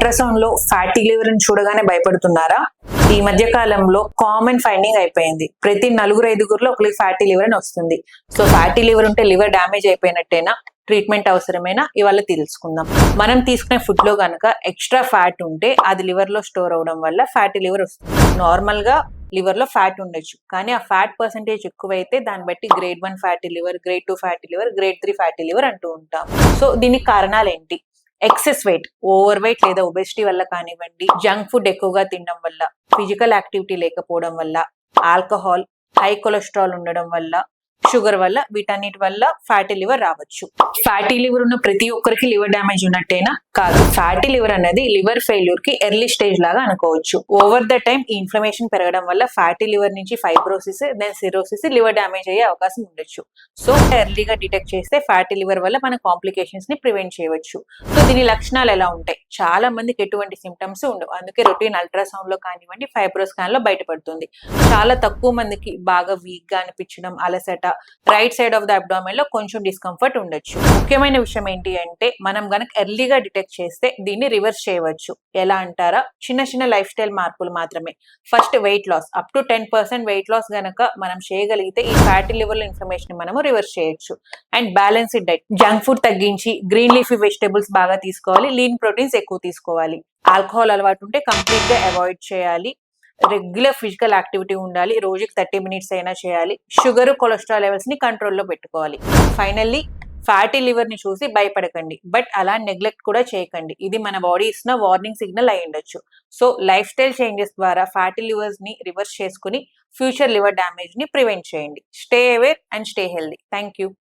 Ultrasound లో fatty liver ని చూడగానే భయపడుతున్నారా? ఈ మధ్య కాలంలో కామన్ ఫైండింగ్ అయిపోయింది. ప్రతి 4-5 ఒకరికి ఫ్యాటీ లివర్ అని వస్తుంది. సో ఫ్యాటీ లివర్ ఉంటే లివర్ డ్యామేజ్ అయిపోయినట్టేనా? ట్రీట్మెంట్ అవసరమేనా? ఇవాళ తెలుసుకుందాం. మనం తీసుకునే ఫుడ్ లో కనుక ఎక్స్ట్రా ఫ్యాట్ ఉంటే అది లివర్ లో స్టోర్ అవడం వల్ల ఫ్యాటీ లివర్ వస్తుంది. నార్మల్ గా లివర్ లో ఫ్యాట్ ఉండొచ్చు, కానీ ఆ ఫ్యాట్ పర్సెంటేజ్ ఎక్కువైతే దాన్ని బట్టి grade 1 fatty liver, grade 2 fatty liver, grade 3 fatty liver అంటూ ఉంటాం. సో దీనికి కారణాలు ఏంటి? ఎక్సెస్ వెయిట్, ఓవర్ వెయిట్ లేదా ఒబెసిటీ వల్ల కానివ్వండి, జంక్ ఫుడ్ ఎక్కువగా తినడం వల్ల, ఫిజికల్ యాక్టివిటీ లేకపోవడం వల్ల, ఆల్కహాల్, హై కొలెస్ట్రాల్ ఉండడం వల్ల, షుగర్ వల్ల, వీటన్నిటి వల్ల ఫ్యాటీ లివర్ రావచ్చు. ఫ్యాటీ లివర్ ఉన్న ప్రతి ఒక్కరికి లివర్ డ్యామేజ్ ఉన్నట్టేనా? కాదు. ఫ్యాటీ లివర్ అనేది లివర్ ఫెయిల్యూర్ కి ఎర్లీ స్టేజ్ లాగా అనుకోవచ్చు. ఓవర్ ద టైం ఈ ఇన్ఫ్లమేషన్ పెరగడం వల్ల ఫ్యాటీ లివర్ నుంచి fibrosis, then cirrhosis, liver damage అయ్యే అవకాశం ఉండొచ్చు. సో ఎర్లీగా డిటెక్ట్ చేస్తే ఫ్యాటీ లివర్ వల్ల మన కాంప్లికేషన్స్ ని ప్రివెంట్ చేయవచ్చు. సో దీని లక్షణాలు ఎలా ఉంటాయి? చాలా మందికి ఎటువంటి సిమ్టమ్స్ ఉండవు, అందుకే రొటీన్ అల్ట్రాసౌండ్ లో కానివ్వండి, ఫైబ్రో స్కాన్ లో బయటపడుతుంది. చాలా తక్కువ మందికి బాగా వీక్ గా అనిపించడం, అలసట, right side of the abdomen లో కొంచెం డిస్కంఫర్ట్ ఉండొచ్చు. ముఖ్యమైన విషయం ఏంటి అంటే, మనం గనక ఎర్లీగా డిటెక్ట్ చేస్తే దీన్ని రివర్స్ చేయవచ్చు. ఎలా అంటారా? చిన్న చిన్న లైఫ్ స్టైల్ మార్పులు మాత్రమే. First weight loss, up to 10% weight loss గనక మనం చేయగలిగితే ఈ ఫ్యాటీ లివర్ ఇన్ఫ్లమేషన్ మనము రివర్స్ చేయొచ్చు. And balanced diet, junk food తగ్గించి గ్రీన్ లీఫీ వెజిటబుల్స్ బాగా తీసుకోవాలి, లీన్ ప్రోటీన్స్ ఎక్కువ తీసుకోవాలి. ఆల్కహాల్ అలవాటు ఉంటే కంప్లీట్ గా అవాయిడ్ చేయాలి. రెగ్యులర్ ఫిజికల్ యాక్టివిటీ ఉండాలి, రోజుకి 30 మినిట్స్ అయినా చేయాలి. షుగర్, కొలెస్ట్రాల్ లెవెల్స్ ని కంట్రోల్లో పెట్టుకోవాలి. ఫైనల్లీ ఫ్యాటీ లివర్ ని చూసి భయపడకండి, బట్ అలా నెగ్లెక్ట్ కూడా చేయకండి. ఇది మన బాడీ ఇస్తున్న వార్నింగ్ సిగ్నల్ అయి ఉండొచ్చు. సో లైఫ్ స్టైల్ చేంజెస్ ద్వారా ఫ్యాటీ లివర్స్ ని రివర్స్ చేసుకుని ఫ్యూచర్ లివర్ డ్యామేజ్ ని ప్రివెంట్ చేయండి. Stay aware and stay healthy. Thank you.